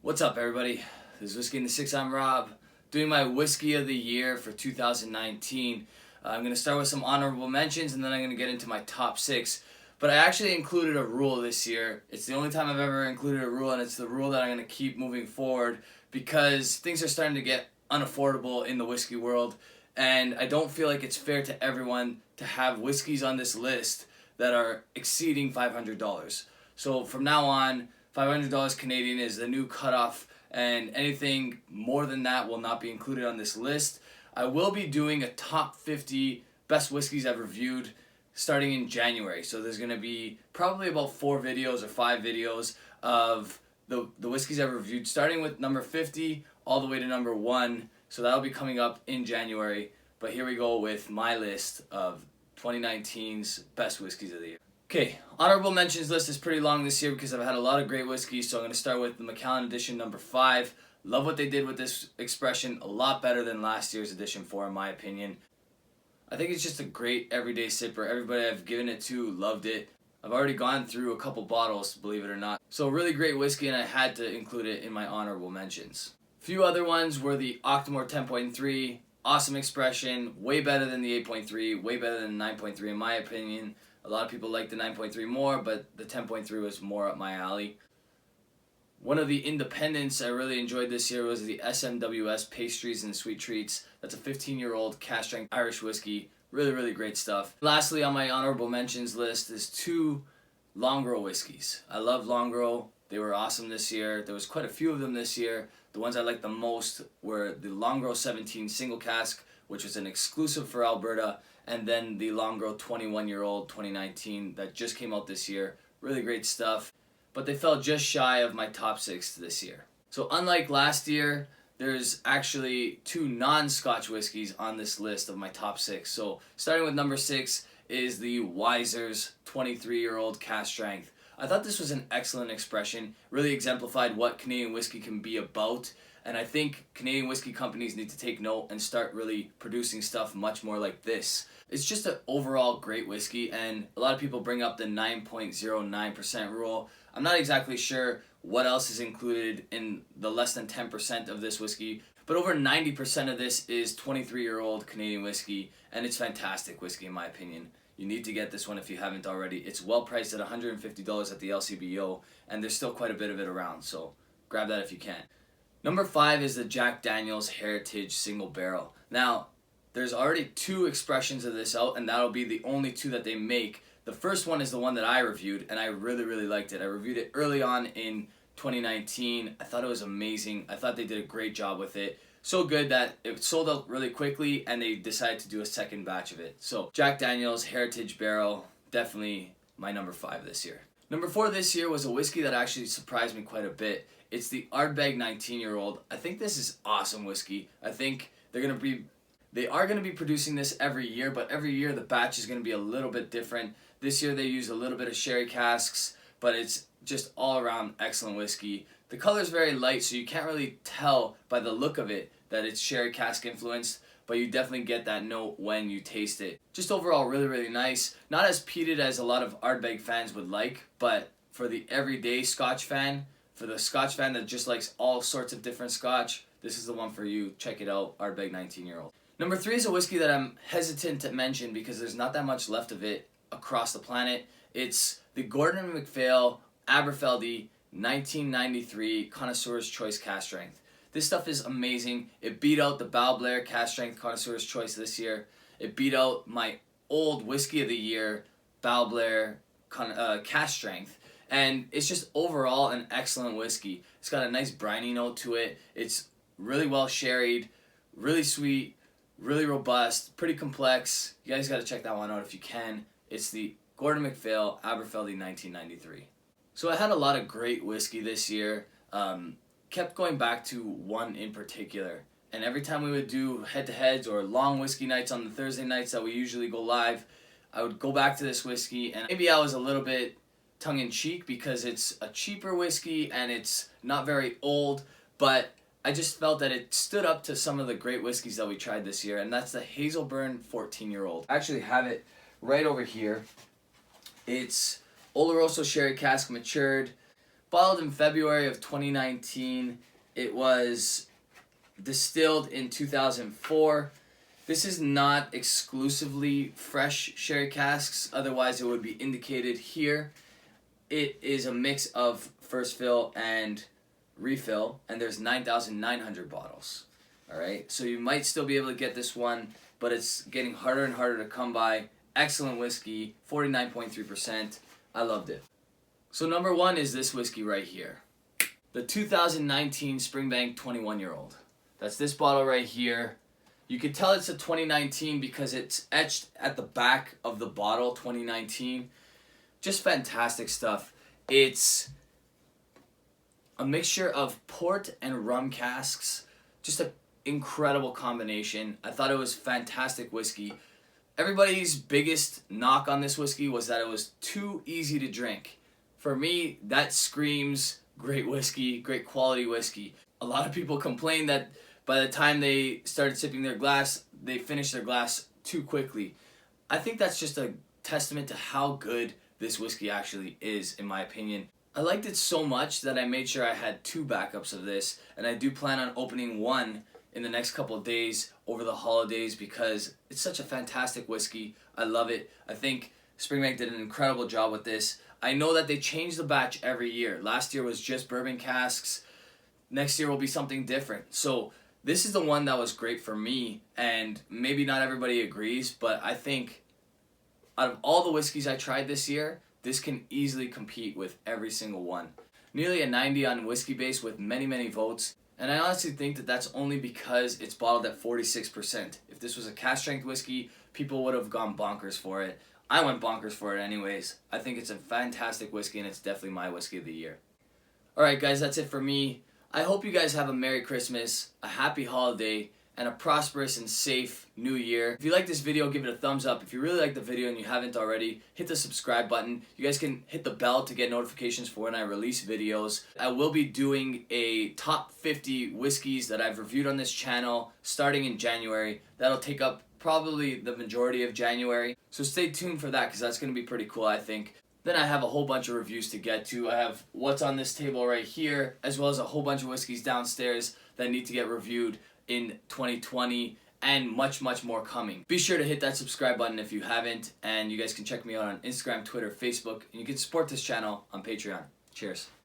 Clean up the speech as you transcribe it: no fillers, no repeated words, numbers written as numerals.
What's up, everybody? This is Whiskey in the Six. I'm Rob, doing my Whiskey of the Year for 2019. I'm going to start with some honorable mentions, and then I'm going to get into my top 6. But I actually included a rule this year. It's the only time I've ever included a rule, and it's the rule that I'm going to keep moving forward because things are starting to get unaffordable in the whiskey world, and I don't feel like it's fair to everyone to have whiskeys on this list that are exceeding $500. So from now on, $500 Canadian is the new cutoff, and anything more than that will not be included on this list. I will be doing a top 50 best whiskeys I've reviewed starting in January. So there's going to be probably about 4 videos or 5 videos of the whiskeys I've reviewed, starting with number 50 all the way to number 1. So that'll be coming up in January. But here we go with my list of 2019's best whiskeys of the year. Okay, honorable mentions list is pretty long this year because I've had a lot of great whiskeys, so I'm going to start with the Macallan edition number 5. Love what they did with this expression, a lot better than last year's edition 4 in my opinion. I think it's just a great everyday sipper. Everybody I've given it to loved it. I've already gone through a couple bottles, believe it or not. So really great whiskey, and I had to include it in my honorable mentions. A few other ones were the Octomore 10.3, awesome expression, way better than the 8.3, way better than the 9.3 in my opinion. A lot of people like the 9.3 more, but the 10.3 was more up my alley. One of the independents I really enjoyed this year was the SMWS Pastries and Sweet Treats. That's a 15-year-old cask strength Irish whiskey. Really, really great stuff. Lastly on my honorable mentions list is 2 Longrow whiskeys. I love Longrow. They were awesome this year. There was quite a few of them this year. The ones I liked the most were the Longrow 17 single cask, which was an exclusive for Alberta, and then the Longrow 21-year-old 2019 that just came out this year. Really great stuff, but they fell just shy of my top 6 this year. So unlike last year, there's actually 2 non-Scotch whiskeys on this list of my top 6. So starting with number 6 is the WISER'S 23-year-old cask strength. I thought this was an excellent expression, really exemplified what Canadian whiskey can be about. And I think Canadian whiskey companies need to take note and start really producing stuff much more like this. It's just an overall great whiskey, and a lot of people bring up the 9.09% rule. I'm not exactly sure what else is included in the less than 10% of this whiskey, but over 90% of this is 23-year-old Canadian whiskey, and it's fantastic whiskey in my opinion. You need to get this one if you haven't already. It's well priced at $150 at the LCBO, and there's still quite a bit of it around, so grab that if you can. Number 5 is the Jack Daniel's Heritage Single Barrel. Now, there's already 2 expressions of this out, and that'll be the only 2 that they make. The first one is the one that I reviewed, and I really, really liked it. I reviewed it early on in 2019. I thought it was amazing. I thought they did a great job with it. So good that it sold out really quickly, and they decided to do a second batch of it. So Jack Daniel's Heritage Barrel, definitely my number 5 this year. Number 4 this year was a whiskey that actually surprised me quite a bit. It's the ARDBEG 19-year-old. I think this is awesome whiskey. I think they are going to be producing this every year, but every year the batch is going to be a little bit different. This year they use a little bit of sherry casks, but it's just all around excellent whiskey. The color is very light, so you can't really tell by the look of it that it's sherry cask influenced, but you definitely get that note when you taste it. Just overall really, really nice. Not as peated as a lot of ARDBEG fans would like, but for the everyday Scotch fan, for the Scotch fan that just likes all sorts of different Scotch, this is the one for you. Check it out, ARDBEG 19-year-old. Number 3 is a whiskey that I'm hesitant to mention because there's not that much left of it across the planet. It's the Gordon MacPhail ABERFELDY 1993 Connoisseur's Choice Cask Strength. This stuff is amazing. It beat out the Balblair Cask Strength Connoisseur's Choice this year. It beat out my old Whiskey of the Year Balblair Cask Strength. And it's just overall an excellent whiskey. It's got a nice briny note to it. It's really well sherried, really sweet, really robust, pretty complex. You guys got to check that one out if you can. It's the Gordon MacPhail ABERFELDY 1993. So I had a lot of great whiskey this year. Kept going back to one in particular. And every time we would do head-to-heads or long whiskey nights on the Thursday nights that we usually go live, I would go back to this whiskey, and maybe I was a little bit tongue-in-cheek because it's a cheaper whiskey and it's not very old, but I just felt that it stood up to some of the great whiskeys that we tried this year, and that's the HAZELBURN 14-year-old. I actually have it right over here. It's Oloroso Sherry Cask Matured. bottled in February of 2019. It was distilled in 2004. This is not exclusively fresh sherry casks, otherwise it would be indicated here. It is a mix of first fill and refill, and there's 9,900 bottles. Alright, so you might still be able to get this one, but it's getting harder and harder to come by. Excellent whiskey, 49.3%. I loved it. So number one is this whiskey right here. The 2019 Springbank 21-year-old. That's this bottle right here. You can tell it's a 2019 because it's etched at the back of the bottle, 2019. Just fantastic stuff. It's a mixture of port and rum casks. Just an incredible combination. I thought it was fantastic whiskey. Everybody's biggest knock on this whiskey was that it was too easy to drink. For me, that screams great whiskey, great quality whiskey. A lot of people complain that by the time they started sipping their glass, they finished their glass too quickly. I think that's just a testament to how good this whiskey actually is, in my opinion. I liked it so much that I made sure I had 2 backups of this, and I do plan on opening one in the next couple of days over the holidays because it's such a fantastic whiskey. I love it. I think Springbank did an incredible job with this. I know that they change the batch every year. Last year was just bourbon casks. Next year will be something different. So this is the one that was great for me, and maybe not everybody agrees, but I think out of all the whiskeys I tried this year, this can easily compete with every single one. Nearly a 90 on Whiskey Base with many, many votes, and I honestly think that that's only because it's bottled at 46%. If this was a cask strength whiskey, people would have gone bonkers for it. I went bonkers for it anyways. I think it's a fantastic whiskey, and it's definitely my whiskey of the year. Alright guys, that's it for me. I hope you guys have a Merry Christmas, a Happy Holiday, and a prosperous and safe New Year. If you like this video, give it a thumbs up. If you really like the video and you haven't already, hit the subscribe button. You guys can hit the bell to get notifications for when I release videos. I will be doing a top 50 whiskeys that I've reviewed on this channel starting in January. That'll take up probably the majority of January. So stay tuned for that because that's going to be pretty cool, I think. Then I have a whole bunch of reviews to get to. I have what's on this table right here, as well as a whole bunch of whiskeys downstairs that need to get reviewed in 2020, and much, much more coming. Be sure to hit that subscribe button if you haven't, and you guys can check me out on Instagram, Twitter, Facebook, and you can support this channel on Patreon. Cheers.